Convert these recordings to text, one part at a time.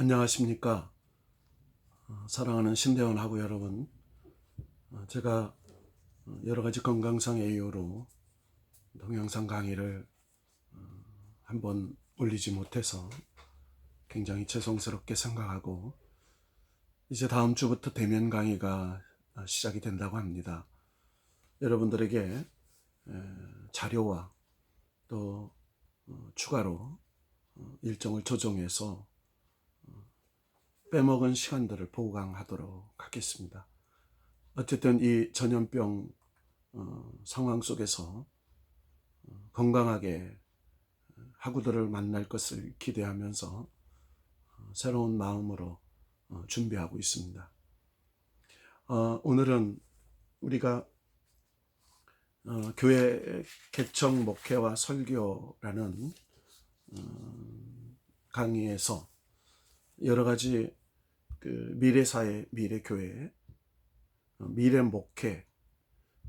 안녕하십니까. 사랑하는 신대원 하고 여러분. 제가 여러 가지 건강상의 이유로 동영상 강의를 한번 올리지 못해서 굉장히 죄송스럽게 생각하고, 이제 다음 주부터 대면 강의가 시작이 된다고 합니다. 여러분들에게 자료와 또 추가로 일정을 조정해서 빼먹은 시간들을 보강하도록 하겠습니다. 어쨌든 이 전염병 상황 속에서 건강하게 학우들을 만날 것을 기대하면서 새로운 마음으로 준비하고 있습니다. 오늘은 우리가 교회 개척 목회와 설교라는 강의에서 여러 가지 미래사회, 미래교회, 미래목회,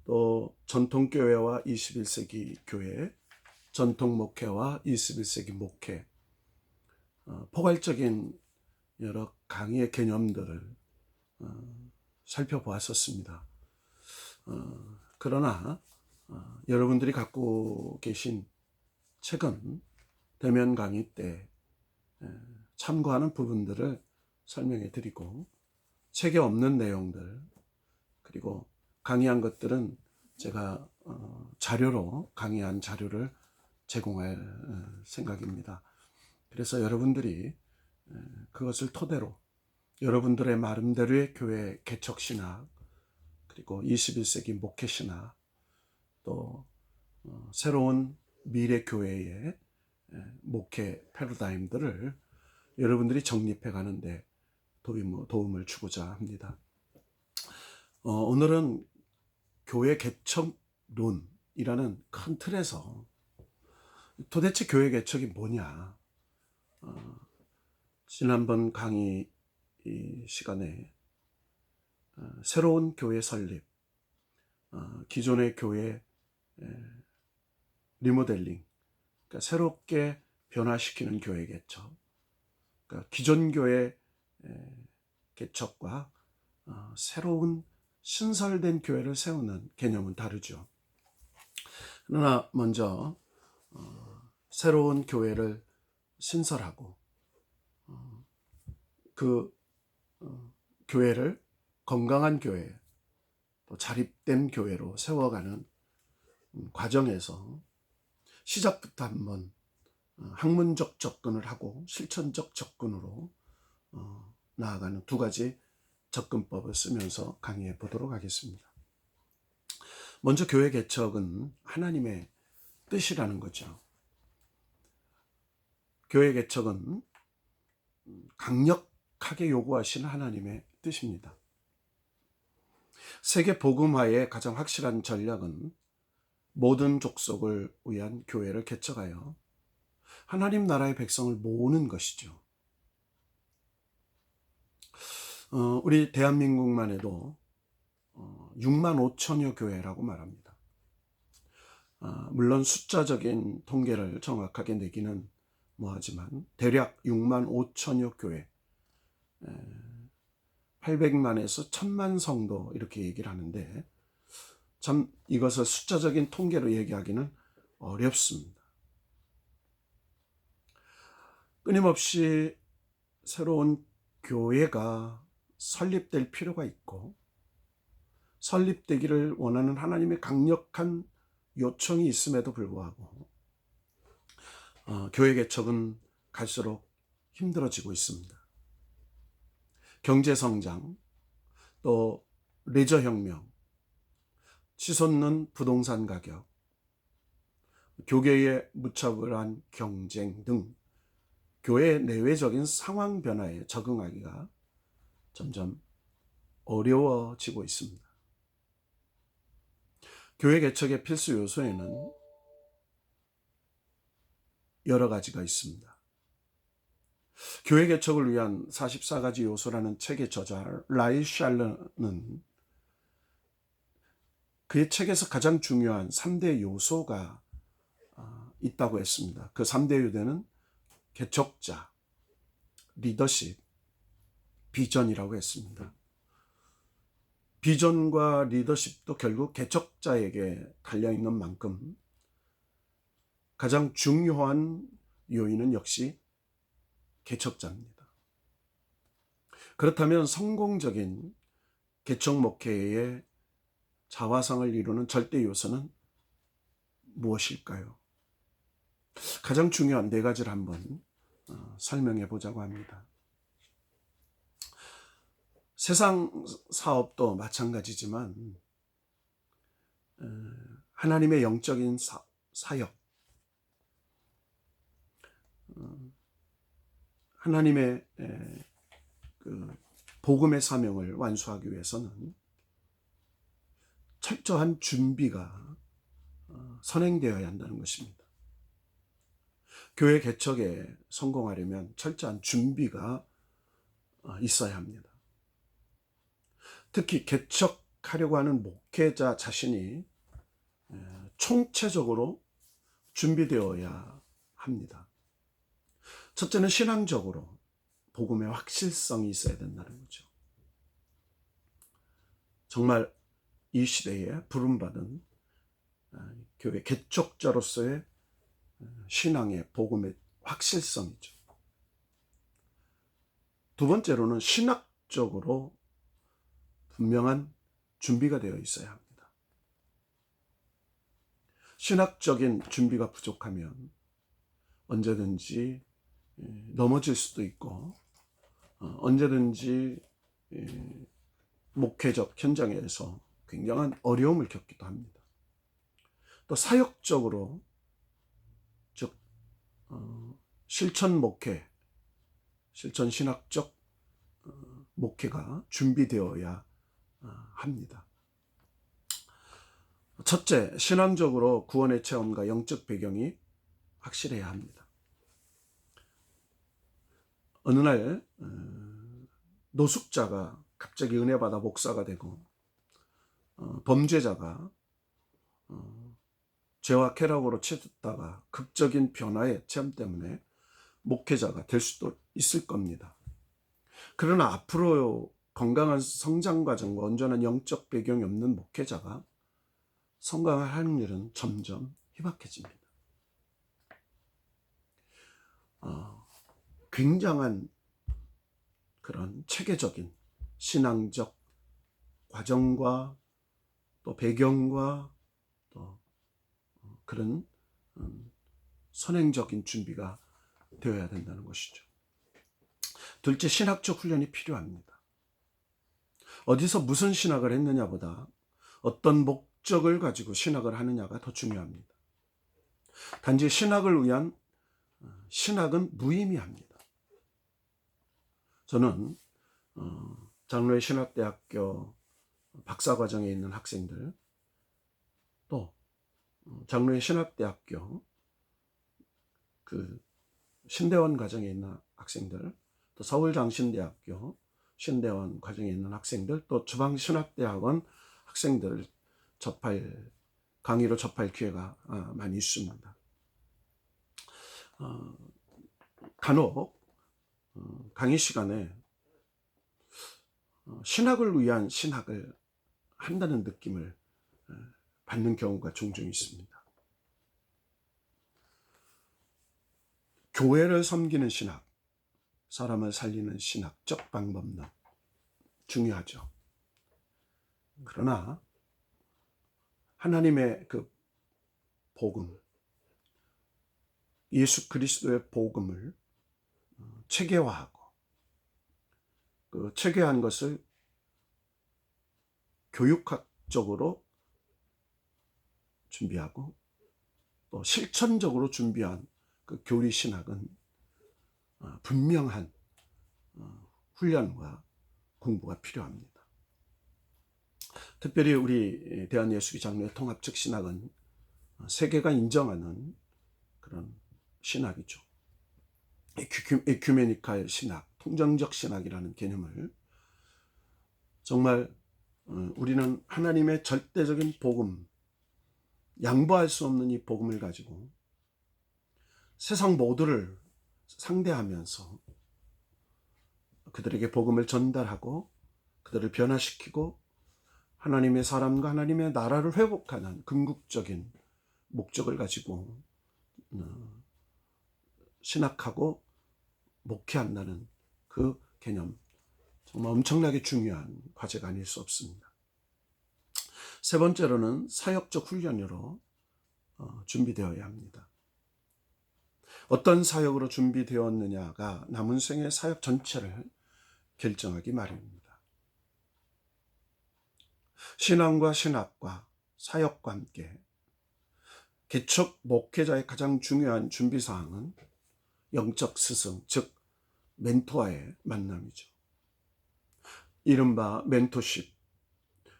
또 전통교회와 21세기 교회, 전통목회와 21세기 목회, 포괄적인 여러 강의의 개념들을 살펴보았었습니다. 그러나 여러분들이 갖고 계신 책은 대면 강의 때 참고하는 부분들을 설명해 드리고, 책에 없는 내용들, 그리고 강의한 것들은 제가 자료로 강의한 자료를 제공할 생각입니다. 그래서 여러분들이 그것을 토대로 여러분들의 나름대로의 교회 개척신학, 그리고 21세기 목회신학, 또 새로운 미래교회의 목회 패러다임들을 여러분들이 정립해 가는데 도움을 주고자 합니다. 오늘은 교회 개척론이라는 큰 틀에서 도대체 교회 개척이 뭐냐, 지난번 강의 시간에 새로운 교회 설립, 기존의 교회 리모델링, 그러니까 새롭게 변화시키는 교회 개척, 그러니까 기존 교회 개척과 새로운 신설된 교회를 세우는 개념은 다르죠. 그러나 먼저 새로운 교회를 신설하고 그 교회를 건강한 교회, 또 자립된 교회로 세워가는 과정에서 시작부터 한번 학문적 접근을 하고 실천적 접근으로 나아가는 두 가지 접근법을 쓰면서 강의해 보도록 하겠습니다. 먼저 교회 개척은 하나님의 뜻이라는 거죠. 교회 개척은 강력하게 요구하시는 하나님의 뜻입니다. 세계 복음화의 가장 확실한 전략은 모든 족속을 위한 교회를 개척하여 하나님 나라의 백성을 모으는 것이죠. 우리 대한민국만 해도 6만 5천여 교회라고 말합니다. 물론 숫자적인 통계를 정확하게 내기는 뭐하지만 대략 6만 5천여 교회, 800만에서 1000만 성도 이렇게 얘기를 하는데, 참 이것을 숫자적인 통계로 얘기하기는 어렵습니다. 끊임없이 새로운 교회가 설립될 필요가 있고, 설립되기를 원하는 하나님의 강력한 요청이 있음에도 불구하고 교회 개척은 갈수록 힘들어지고 있습니다. 경제성장, 또 레저혁명, 치솟는 부동산 가격, 교계의 무차별한 경쟁 등 교회의 내외적인 상황 변화에 적응하기가 점점 어려워지고 있습니다. 교회 개척의 필수 요소에는 여러 가지가 있습니다. 교회 개척을 위한 44가지 요소라는 책의 저자 라이 샬러는 그의 책에서 가장 중요한 3대 요소가 있다고 했습니다. 그 3대 요소는 개척자, 리더십, 비전이라고 했습니다. 비전과 리더십도 결국 개척자에게 달려있는 만큼 가장 중요한 요인은 역시 개척자입니다. 그렇다면 성공적인 개척 목회의 자화상을 이루는 절대 요소는 무엇일까요? 가장 중요한 네 가지를 한번 설명해 보자고 합니다. 세상 사업도 마찬가지지만 하나님의 영적인 사역, 하나님의 그 복음의 사명을 완수하기 위해서는 철저한 준비가 선행되어야 한다는 것입니다. 교회 개척에 성공하려면 철저한 준비가 있어야 합니다. 특히 개척하려고 하는 목회자 자신이 총체적으로 준비되어야 합니다. 첫째는 신앙적으로 복음의 확실성이 있어야 된다는 거죠. 정말 이 시대에 부름받은 교회 개척자로서의 신앙의 복음의 확실성이죠. 두 번째로는 신학적으로 분명한 준비가 되어 있어야 합니다. 신학적인 준비가 부족하면 언제든지 넘어질 수도 있고 언제든지 목회적 현장에서 굉장한 어려움을 겪기도 합니다. 또 사역적으로 즉 실천 목회, 실천 신학적 목회가 준비되어야 합니다. 첫째, 신앙적으로 구원의 체험과 영적 배경이 확실해야 합니다. 어느 날 노숙자가 갑자기 은혜 받아 목사가 되고 범죄자가 죄와 쾌락으로 치닫다가 극적인 변화의 체험 때문에 목회자가 될 수도 있을 겁니다. 그러나 앞으로 건강한 성장 과정과 온전한 영적 배경이 없는 목회자가 성공할 확률은 점점 희박해집니다. 굉장한 그런 체계적인 신앙적 과정과 또 배경과 또 그런 선행적인 준비가 되어야 된다는 것이죠. 둘째, 신학적 훈련이 필요합니다. 어디서 무슨 신학을 했느냐보다 어떤 목적을 가지고 신학을 하느냐가 더 중요합니다. 단지 신학을 위한 신학은 무의미합니다. 저는 장로회 신학대학교 박사과정에 있는 학생들, 또 장로회 신학대학교 그 신대원 과정에 있는 학생들, 또 서울장신대학교 신대원 과정에 있는 학생들, 또 주방신학대학원 학생들을 강의로 접할 기회가 많이 있습니다. 간혹 강의 시간에 신학을 위한 신학을 한다는 느낌을 받는 경우가 종종 있습니다. 교회를 섬기는 신학, 사람을 살리는 신학적 방법론 중요하죠. 그러나 하나님의 그 복음, 예수 그리스도의 복음을 체계화하고 그 체계한 것을 교육학적으로 준비하고 또 실천적으로 준비한 그 교리 신학은 분명한 훈련과 공부가 필요합니다. 특별히 우리 대한예수기 장로회 통합적 신학은 세계가 인정하는 그런 신학이죠. 에큐메니칼 신학, 통정적 신학이라는 개념을 정말 우리는 하나님의 절대적인 복음, 양보할 수 없는 이 복음을 가지고 세상 모두를 상대하면서 그들에게 복음을 전달하고 그들을 변화시키고 하나님의 사람과 하나님의 나라를 회복하는 궁극적인 목적을 가지고 신학하고 목회한다는 그 개념, 정말 엄청나게 중요한 과제가 아닐 수 없습니다. 세 번째로는 사역적 훈련으로 준비되어야 합니다. 어떤 사역으로 준비되었느냐가 남은 생의 사역 전체를 결정하기 마련입니다. 신앙과 신학과 사역과 함께 개척 목회자의 가장 중요한 준비사항은 영적 스승, 즉 멘토와의 만남이죠. 이른바 멘토십.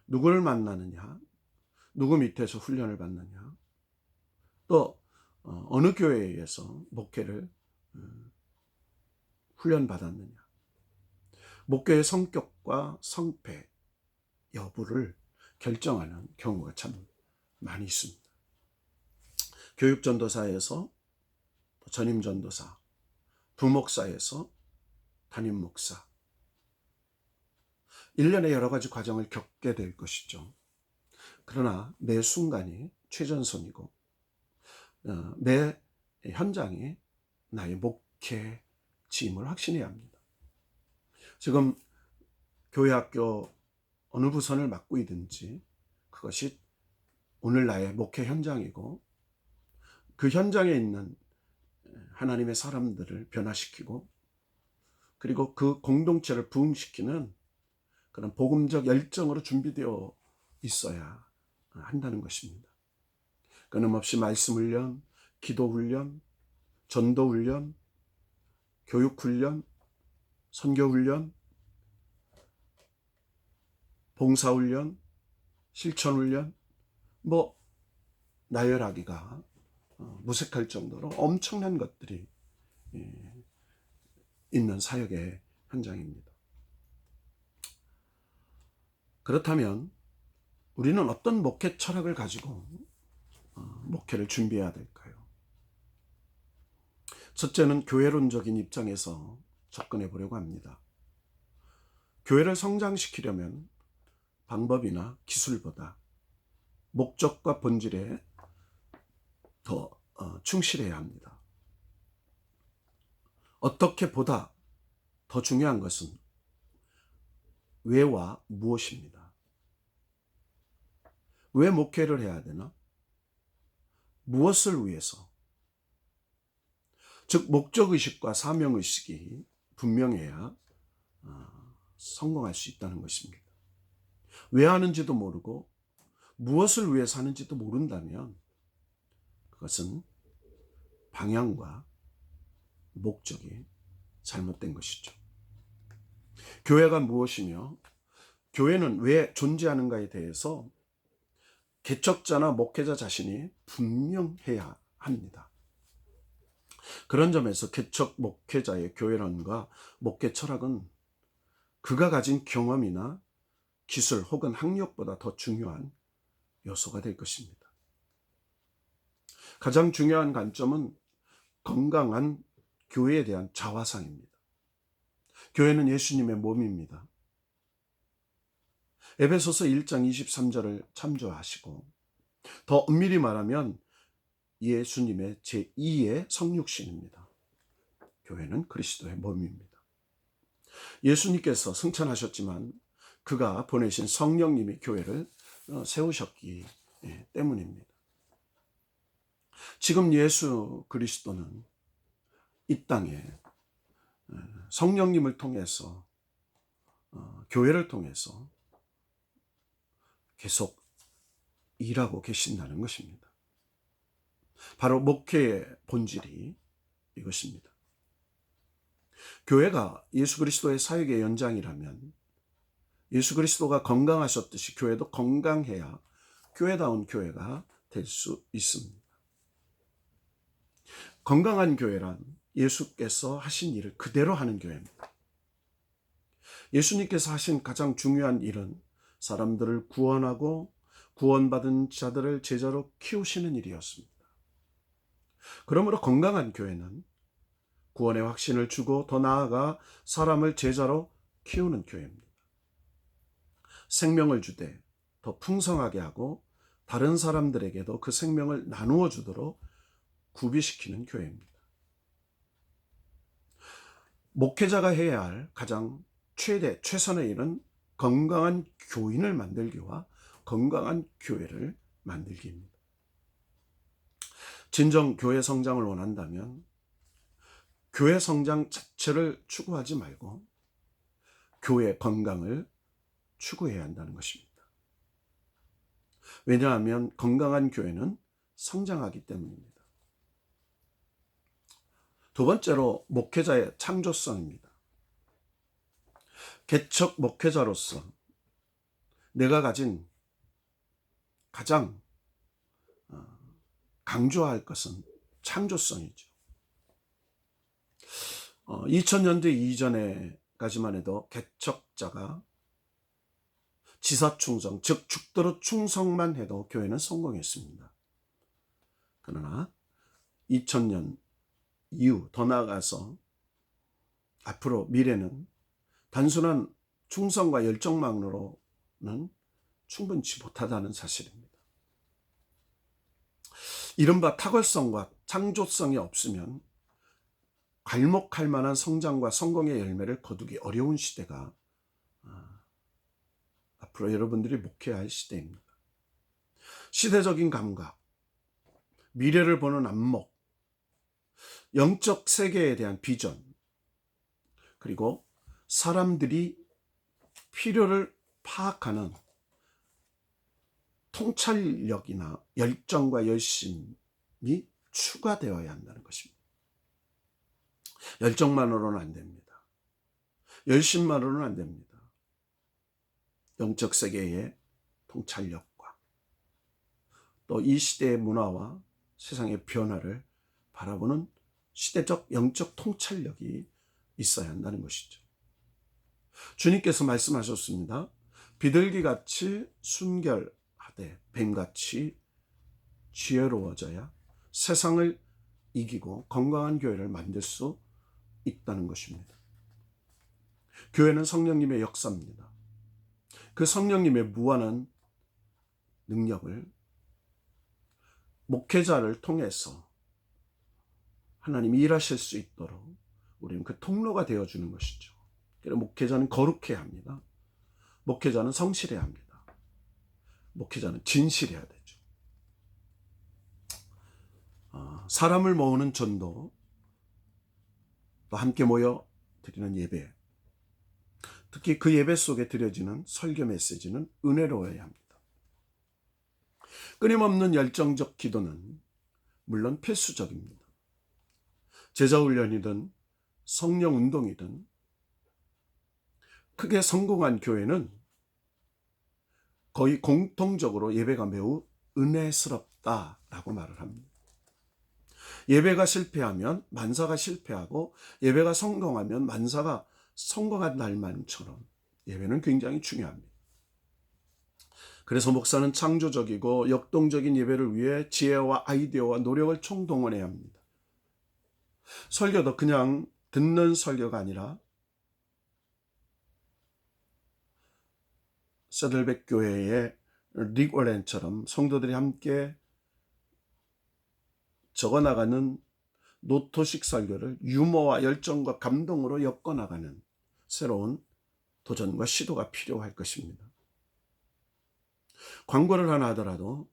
누구를 만나느냐, 누구 밑에서 훈련을 받느냐, 또 어느 교회에 의해서 목회를 훈련받았느냐, 목회의 성격과 성패 여부를 결정하는 경우가 참 많이 있습니다. 교육전도사에서 전임전도사, 부목사에서 담임목사, 1년의 여러 가지 과정을 겪게 될 것이죠. 그러나 매 순간이 최전선이고 매 현장이 나의 목회 짐을 확신해야 합니다. 지금 교회 학교 어느 부선을 맡고 있든지 그것이 오늘 나의 목회 현장이고 그 현장에 있는 하나님의 사람들을 변화시키고 그리고 그 공동체를 부흥시키는 그런 복음적 열정으로 준비되어 있어야 한다는 것입니다. 끊임없이 말씀 훈련, 기도 훈련, 전도 훈련, 교육 훈련, 선교 훈련, 봉사 훈련, 실천 훈련, 나열하기가 무색할 정도로 엄청난 것들이 있는 사역의 현장입니다. 그렇다면 우리는 어떤 목회 철학을 가지고 목회를 준비해야 될까요? 첫째는 교회론적인 입장에서 접근해 보려고 합니다. 교회를 성장시키려면 방법이나 기술보다 목적과 본질에 더 충실해야 합니다. 어떻게 보다 더 중요한 것은 왜와 무엇입니다. 왜 목회를 해야 되나? 무엇을 위해서? 즉 목적의식과 사명의식이 분명해야 성공할 수 있다는 것입니다. 왜 하는지도 모르고 무엇을 위해서 하는지도 모른다면 그것은 방향과 목적이 잘못된 것이죠. 교회가 무엇이며 교회는 왜 존재하는가에 대해서 개척자나 목회자 자신이 분명해야 합니다. 그런 점에서 개척 목회자의 교회론과 목회 철학은 그가 가진 경험이나 기술 혹은 학력보다 더 중요한 요소가 될 것입니다. 가장 중요한 관점은 건강한 교회에 대한 자화상입니다. 교회는 예수님의 몸입니다. 에베소서 1장 23절을 참조하시고 더 엄밀히 말하면 예수님의 제2의 성육신입니다. 교회는 그리스도의 몸입니다. 예수님께서 승천하셨지만 그가 보내신 성령님이 교회를 세우셨기 때문입니다. 지금 예수 그리스도는 이 땅에 성령님을 통해서 교회를 통해서 계속 일하고 계신다는 것입니다. 바로 목회의 본질이 이것입니다. 교회가 예수 그리스도의 사역의 연장이라면 예수 그리스도가 건강하셨듯이 교회도 건강해야 교회다운 교회가 될 수 있습니다. 건강한 교회란 예수께서 하신 일을 그대로 하는 교회입니다. 예수님께서 하신 가장 중요한 일은 사람들을 구원하고 구원받은 자들을 제자로 키우시는 일이었습니다. 그러므로 건강한 교회는 구원의 확신을 주고 더 나아가 사람을 제자로 키우는 교회입니다. 생명을 주되 더 풍성하게 하고 다른 사람들에게도 그 생명을 나누어 주도록 구비시키는 교회입니다. 목회자가 해야 할 가장 최선의 일은 건강한 교인을 만들기와 건강한 교회를 만들기입니다. 진정 교회 성장을 원한다면 교회 성장 자체를 추구하지 말고 교회 건강을 추구해야 한다는 것입니다. 왜냐하면 건강한 교회는 성장하기 때문입니다. 두 번째로 목회자의 창조성입니다. 개척 목회자로서 내가 가진 가장 강조할 것은 창조성이죠. 2000년대 이전에까지만 해도 개척자가 지사충성, 즉 죽도록 충성만 해도 교회는 성공했습니다. 그러나 2000년 이후 더 나아가서 앞으로 미래는 단순한 충성과 열정만으로는 충분치 못하다는 사실입니다. 이른바 탁월성과 창조성이 없으면 괄목할 만한 성장과 성공의 열매를 거두기 어려운 시대가 앞으로 여러분들이 목회해야 할 시대입니다. 시대적인 감각, 미래를 보는 안목, 영적 세계에 대한 비전, 그리고 사람들이 필요를 파악하는 통찰력이나 열정과 열심이 추가되어야 한다는 것입니다. 열정만으로는 안 됩니다. 열심만으로는 안 됩니다. 영적 세계의 통찰력과 또 이 시대의 문화와 세상의 변화를 바라보는 시대적 영적 통찰력이 있어야 한다는 것이죠. 주님께서 말씀하셨습니다. 비둘기같이 순결하되 뱀같이 지혜로워져야 세상을 이기고 건강한 교회를 만들 수 있다는 것입니다. 교회는 성령님의 역사입니다. 그 성령님의 무한한 능력을 목회자를 통해서 하나님이 일하실 수 있도록 우리는 그 통로가 되어주는 것이죠. 그래서 목회자는 거룩해야 합니다. 목회자는 성실해야 합니다. 목회자는 진실해야 되죠. 사람을 모으는 전도, 또 함께 모여 드리는 예배, 특히 그 예배 속에 드려지는 설교 메시지는 은혜로워야 합니다. 끊임없는 열정적 기도는 물론 필수적입니다. 제자훈련이든 성령운동이든 크게 성공한 교회는 거의 공통적으로 예배가 매우 은혜스럽다라고 말을 합니다. 예배가 실패하면 만사가 실패하고 예배가 성공하면 만사가 성공한 날만처럼 예배는 굉장히 중요합니다. 그래서 목사는 창조적이고 역동적인 예배를 위해 지혜와 아이디어와 노력을 총동원해야 합니다. 설교도 그냥 듣는 설교가 아니라 세들백 교회의 릭 워렌처럼 성도들이 함께 적어나가는 노토식 설교를 유머와 열정과 감동으로 엮어나가는 새로운 도전과 시도가 필요할 것입니다. 광고를 하나 하더라도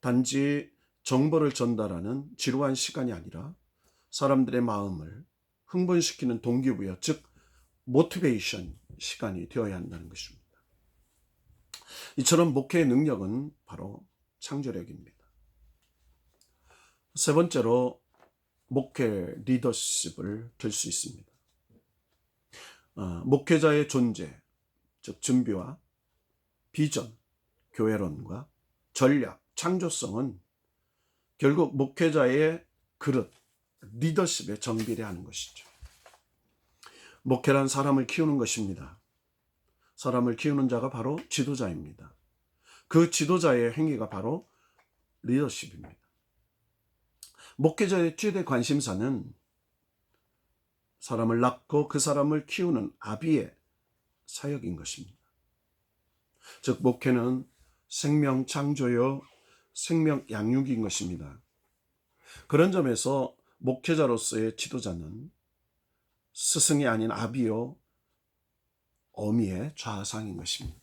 단지 정보를 전달하는 지루한 시간이 아니라 사람들의 마음을 흥분시키는 동기부여, 즉 모티베이션 시간이 되어야 한다는 것입니다. 이처럼 목회의 능력은 바로 창조력입니다. 세 번째로 목회 리더십을 들 수 있습니다. 목회자의 존재, 즉 준비와 비전, 교회론과 전략, 창조성은 결국 목회자의 그릇, 리더십에 정비례하는 것이죠. 목회란 사람을 키우는 것입니다. 사람을 키우는 자가 바로 지도자입니다. 그 지도자의 행위가 바로 리더십입니다. 목회자의 최대 관심사는 사람을 낳고 그 사람을 키우는 아비의 사역인 것입니다. 즉 목회는 생명 창조요 생명 양육인 것입니다. 그런 점에서 목회자로서의 지도자는 스승이 아닌 아비요 어미의 좌상인 것입니다.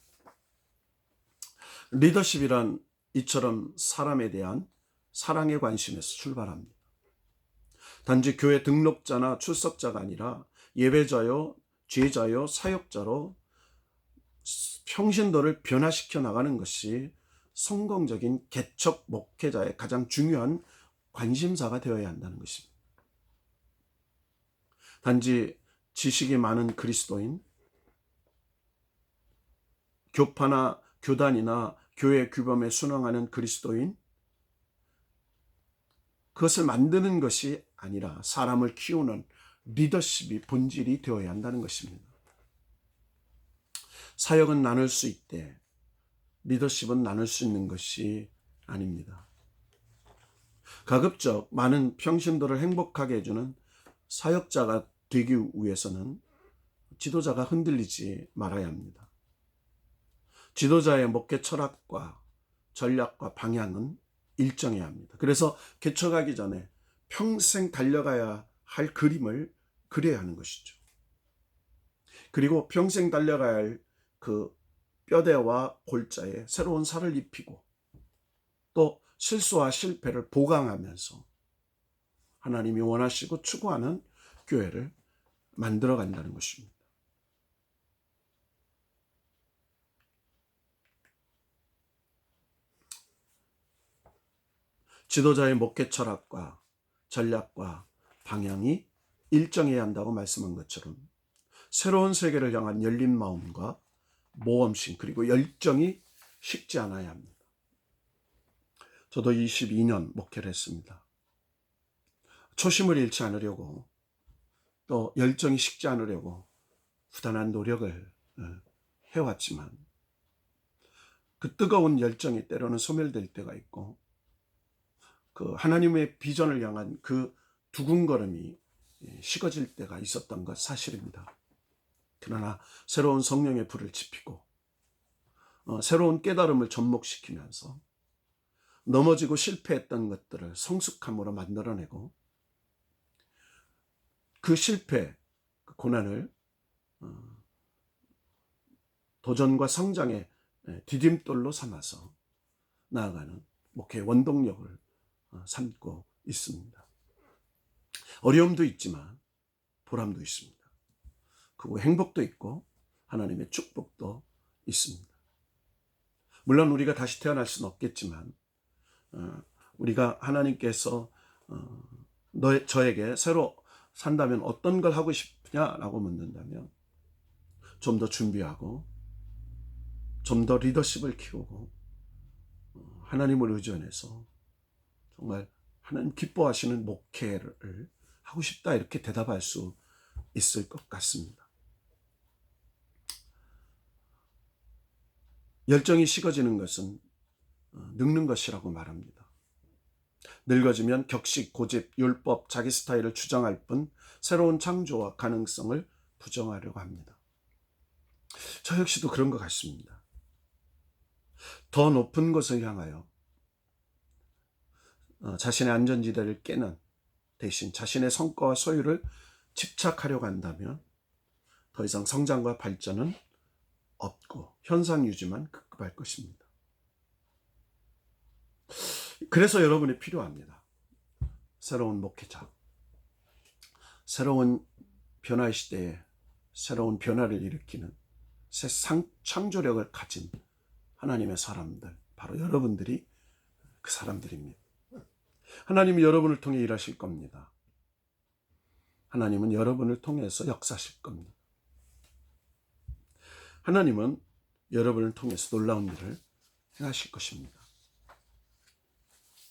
리더십이란 이처럼 사람에 대한 사랑의 관심에서 출발합니다. 단지 교회 등록자나 출석자가 아니라 예배자요, 제자요, 사역자로 평신도를 변화시켜 나가는 것이 성공적인 개척 목회자의 가장 중요한 관심사가 되어야 한다는 것입니다. 단지 지식이 많은 그리스도인, 교파나 교단이나 교회 규범에 순응하는 그리스도인, 그것을 만드는 것이 아니라 사람을 키우는 리더십이 본질이 되어야 한다는 것입니다. 사역은 나눌 수 있되 리더십은 나눌 수 있는 것이 아닙니다. 가급적 많은 평신도를 행복하게 해주는 사역자가 되기 위해서는 지도자가 흔들리지 말아야 합니다. 지도자의 목회 철학과 전략과 방향은 일정해야 합니다. 그래서 개척하기 전에 평생 달려가야 할 그림을 그려야 하는 것이죠. 그리고 평생 달려가야 할 그 뼈대와 골자에 새로운 살을 입히고 또 실수와 실패를 보강하면서 하나님이 원하시고 추구하는 교회를 만들어 간다는 것입니다. 지도자의 목회 철학과 전략과 방향이 일정해야 한다고 말씀한 것처럼 새로운 세계를 향한 열린 마음과 모험심 그리고 열정이 식지 않아야 합니다. 저도 22년 목회를 했습니다. 초심을 잃지 않으려고 또 열정이 식지 않으려고 부단한 노력을 해왔지만 그 뜨거운 열정이 때로는 소멸될 때가 있고 그 하나님의 비전을 향한 그 두근거림이 식어질 때가 있었던 것 사실입니다. 그러나 새로운 성령의 불을 지피고 새로운 깨달음을 접목시키면서 넘어지고 실패했던 것들을 성숙함으로 만들어내고 그 실패, 그 고난을 도전과 성장의 디딤돌로 삼아서 나아가는 목회의 원동력을 삼고 있습니다. 어려움도 있지만 보람도 있습니다. 그리고 행복도 있고 하나님의 축복도 있습니다. 물론 우리가 다시 태어날 수는 없겠지만 우리가 하나님께서 저에게 새로 산다면 어떤 걸 하고 싶으냐라고 묻는다면 좀 더 준비하고 좀 더 리더십을 키우고 하나님을 의존해서 정말 하나님 기뻐하시는 목회를 하고 싶다 이렇게 대답할 수 있을 것 같습니다. 열정이 식어지는 것은 늙는 것이라고 말합니다. 늙어지면 격식, 고집, 율법, 자기 스타일을 주장할 뿐 새로운 창조와 가능성을 부정하려고 합니다. 저 역시도 그런 것 같습니다. 더 높은 것을 향하여 자신의 안전지대를 깨는 대신 자신의 성과와 소유를 집착하려고 한다면 더 이상 성장과 발전은 없고 현상 유지만 급급할 것입니다. 그래서 여러분이 필요합니다. 새로운 목회자, 새로운 변화의 시대에 새로운 변화를 일으키는 새 창조력을 가진 하나님의 사람들, 바로 여러분들이 그 사람들입니다. 하나님이 여러분을 통해 일하실 겁니다. 하나님은 여러분을 통해서 역사하실 겁니다. 하나님은 여러분을 통해서 놀라운 일을 행하실 것입니다.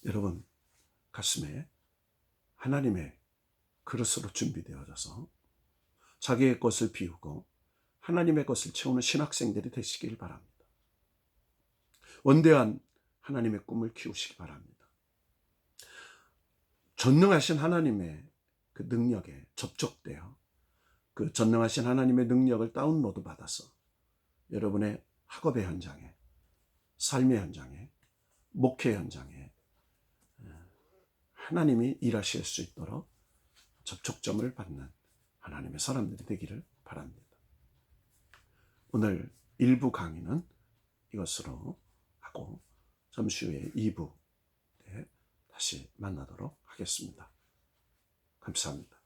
여러분 가슴에 하나님의 그릇으로 준비되어져서 자기의 것을 비우고 하나님의 것을 채우는 신학생들이 되시길 바랍니다. 원대한 하나님의 꿈을 키우시기 바랍니다. 전능하신 하나님의 그 능력에 접촉되어 그 전능하신 하나님의 능력을 다운로드 받아서 여러분의 학업의 현장에, 삶의 현장에, 목회 현장에 하나님이 일하실 수 있도록 접촉점을 받는 하나님의 사람들이 되기를 바랍니다. 오늘 1부 강의는 이것으로 하고 잠시 후에 2부에 다시 만나도록 하겠습니다. 감사합니다.